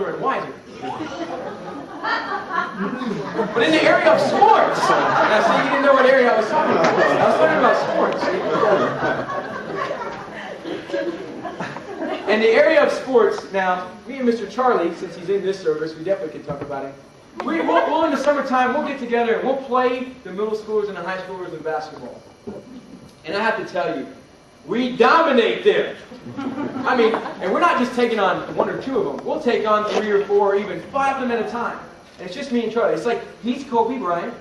older and wiser. But in the area of sports, now see, you didn't know what area I was talking about. I was talking about sports. In the area of sports, now, me and Mr. Charlie, since he's in this service, we definitely can talk about him. We'll in the summertime, we'll get together and we'll play the middle schoolers and the high schoolers in basketball. And I have to tell you, we dominate them. I mean, and we're not just taking on one or two of them. We'll take on 3 or 4 or even 5 of them at a time. And it's just me and Charlie. It's like, he's Kobe Bryant,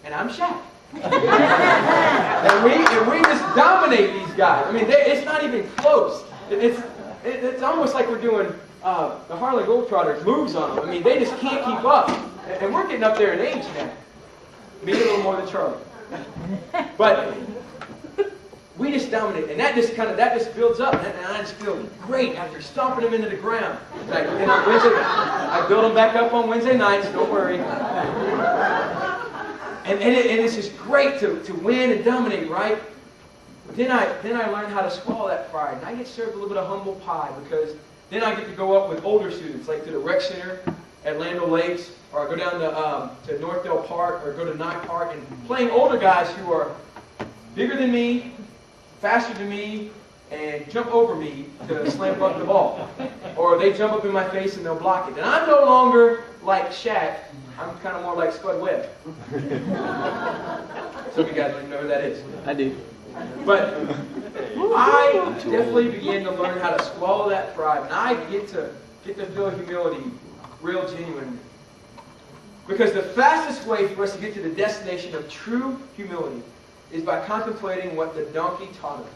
and I'm Shaq. and we just dominate these guys. I mean, it's not even close. It's almost like we're doing the Harlem Globetrotters moves on them. I mean, they just can't keep up. And we're getting up there in age now. Me a little more than Charlie. But we just dominate, and that just builds up, and I just feel great after stomping them into the ground. Like, and on Wednesday, I build them back up on Wednesday nights. Don't worry. And it's just great to win and dominate, right? But then I learned how to swallow that pride, and I get served a little bit of humble pie because then I get to go up with older students, like to the rec center at Land O'Lakes, or I go down to Northdale Park, or go to Nye Park, and playing older guys who are bigger than me, faster than me, and jump over me to slam dunk the ball. Or they jump up in my face and they'll block it. And I'm no longer like Shaq. I'm kind of more like Spud Webb. Some of you guys don't even know who that is. I do. But I definitely began to learn how to swallow that pride. And I get to feel humility real genuine. Because the fastest way for us to get to the destination of true humility is by contemplating what the donkey taught us.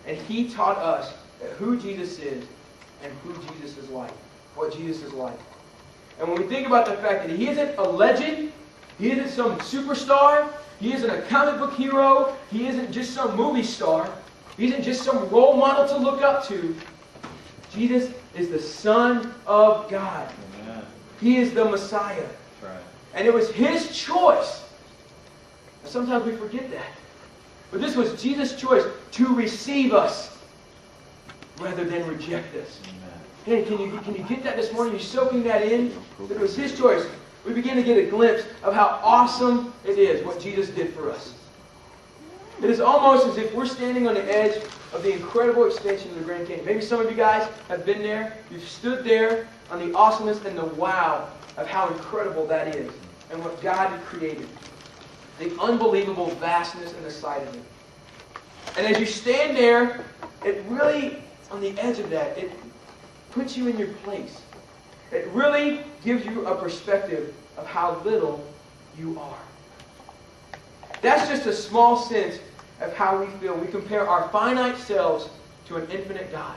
And he taught us that who Jesus is and who Jesus is like. What Jesus is like. And when we think about the fact that he isn't a legend, he isn't some superstar, he isn't a comic book hero, he isn't just some movie star, he isn't just some role model to look up to. Jesus is the Son of God. Amen. He is the Messiah. That's right. And it was his choice. Sometimes we forget that. But this was Jesus' choice to receive us rather than reject us. Hey, can you get that this morning? Are you soaking that in? That it was his choice. We begin to get a glimpse of how awesome it is what Jesus did for us. It is almost as if we're standing on the edge of the incredible extension of the Grand Canyon. Maybe some of you guys have been there. You've stood there on the awesomeness and the wow of how incredible that is and what God had created. The unbelievable vastness and the sight of it. And as you stand there, it really, on the edge of that, it puts you in your place. It really gives you a perspective of how little you are. That's just a small sense of how we feel. We compare our finite selves to an infinite God.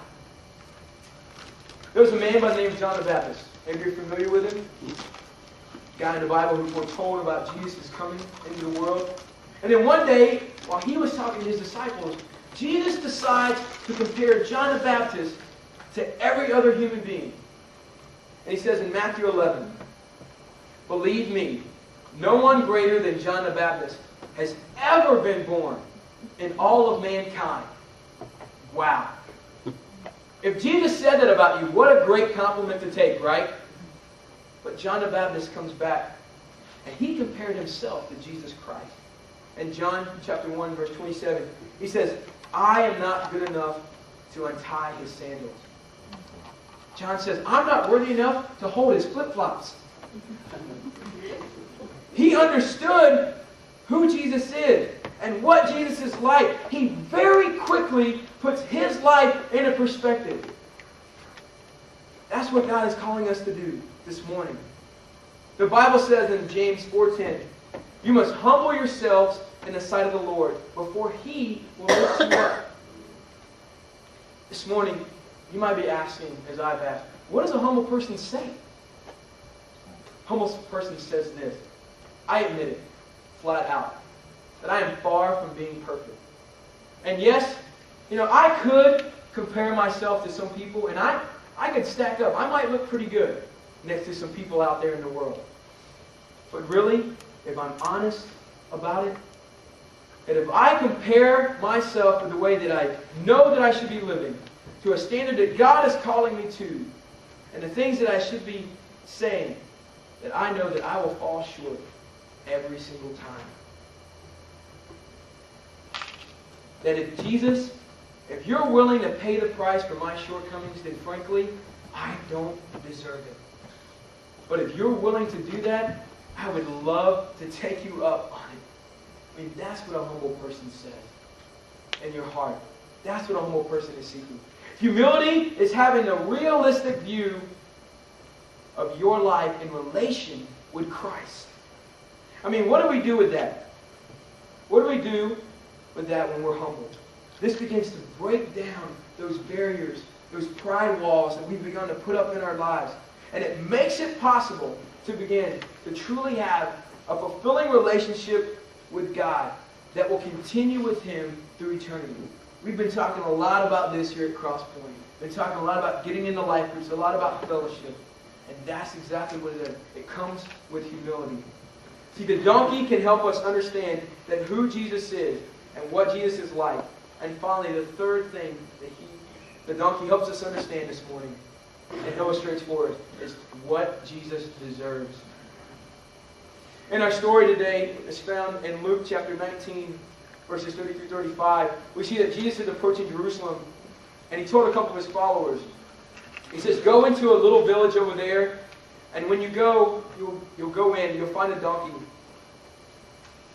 There was a man by the name of John the Baptist. Maybe you're familiar with him. Guy in the Bible who foretold about Jesus coming into the world. And then one day, while he was talking to his disciples, Jesus decides to compare John the Baptist to every other human being. And he says in Matthew 11, "Believe me, no one greater than John the Baptist has ever been born in all of mankind." Wow. If Jesus said that about you, what a great compliment to take, right? But John the Baptist comes back, and he compared himself to Jesus Christ. In John chapter 1, verse 27, he says, "I am not good enough to untie his sandals." John says, "I'm not worthy enough to hold his flip-flops." He understood who Jesus is and what Jesus is like. He very quickly puts his life into perspective. That's what God is calling us to do this morning. The Bible says in James 4:10, "You must humble yourselves in the sight of the Lord before he will lift you up." This morning, you might be asking, as I've asked, what does a humble person say? Humble person says this: "I admit it, flat out, that I am far from being perfect. And yes, I could compare myself to some people, and I could stack up. I might look pretty good next to some people out there in the world. But really, if I'm honest about it, and if I compare myself with the way that I know that I should be living to a standard that God is calling me to, and the things that I should be saying, that I know that I will fall short every single time. That if you're willing to pay the price for my shortcomings, then frankly, I don't deserve it. But if you're willing to do that, I would love to take you up on it. I mean, that's what a humble person says in your heart. That's what a humble person is seeking. Humility is having a realistic view of your life in relation with Christ. I mean, what do we do with that? What do we do with that when we're humble? This begins to break down those barriers, those pride walls that we've begun to put up in our lives. And it makes it possible to begin to truly have a fulfilling relationship with God that will continue with Him through eternity. We've been talking a lot about this here at Crosspoint. We've been talking a lot about getting into life groups, a lot about fellowship. And that's exactly what it is. It comes with humility. See, the donkey can help us understand that who Jesus is and what Jesus is like. And finally, the third thing that the donkey helps us understand this morning and illustrates for us is what Jesus deserves. In our story today, it's found in Luke chapter 19, verses 30 through 35. We see that Jesus is approaching Jerusalem, and He told a couple of His followers, He says, go into a little village over there, and when you go, you'll go in, you'll find a donkey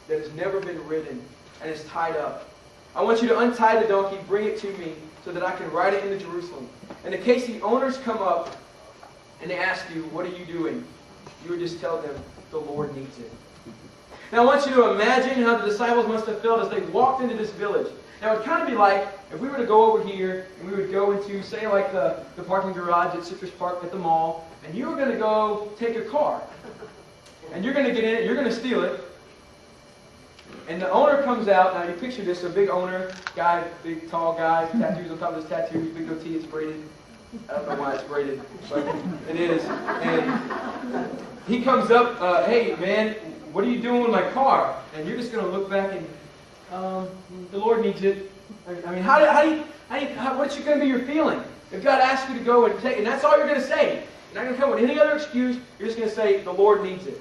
that has never been ridden and is tied up. I want you to untie the donkey, bring it to me, so that I can ride it into Jerusalem. And in case the owners come up and they ask you, what are you doing? You would just tell them, the Lord needs it. Now I want you to imagine how the disciples must have felt as they walked into this village. Now it would kind of be like if we were to go over here and we would go into, say, like the parking garage at Citrus Park at the mall, and you were going to go take a car. And you're going to get in it, you're going to steal it. And the owner comes out. Now you picture this, a big owner, guy, big tall guy, tattoos on top of his tattoos, big goatee, it's braided. I don't know why it's braided, but it is. And he comes up, hey man, what are you doing with my car? And you're just going to look back and, the Lord needs it. I mean, what's going to be your feeling? If God asks you to go and take, and that's all you're going to say. You're not going to come with any other excuse. You're just going to say, the Lord needs it.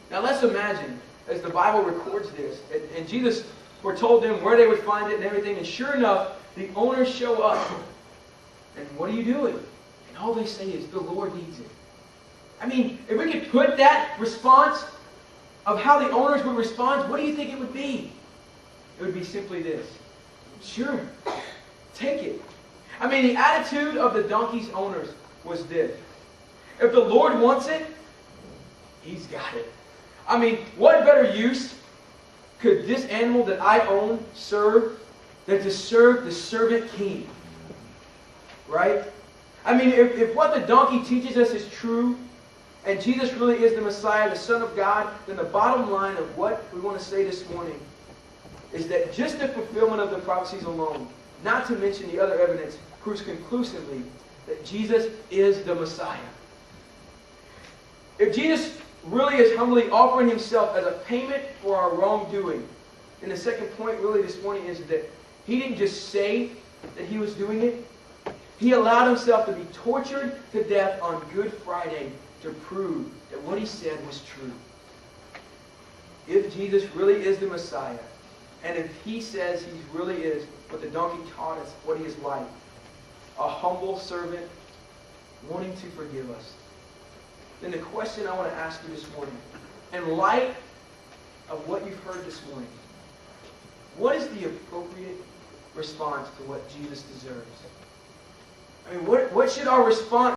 Now let's imagine, as the Bible records this, and Jesus foretold them where they would find it and everything, and sure enough, the owners show up. And what are you doing? And all they say is, the Lord needs it. I mean, if we could put that response of how the owners would respond, what do you think it would be? It would be simply this. Sure, take it. I mean, the attitude of the donkey's owners was this. If the Lord wants it, He's got it. I mean, what better use could this animal that I own serve than to serve the servant king? Right? I mean, if what the donkey teaches us is true, and Jesus really is the Messiah, the Son of God, then the bottom line of what we want to say this morning is that just the fulfillment of the prophecies alone, not to mention the other evidence, proves conclusively that Jesus is the Messiah. If Jesus really is humbly offering Himself as a payment for our wrongdoing, and the second point really this morning is that He didn't just say that He was doing it, He allowed Himself to be tortured to death on Good Friday to prove that what He said was true. If Jesus really is the Messiah, and if He says He really is what the donkey taught us, what He is like, a humble servant wanting to forgive us, then the question I want to ask you this morning, in light of what you've heard this morning, what is the appropriate response to what Jesus deserves? I mean, what should our response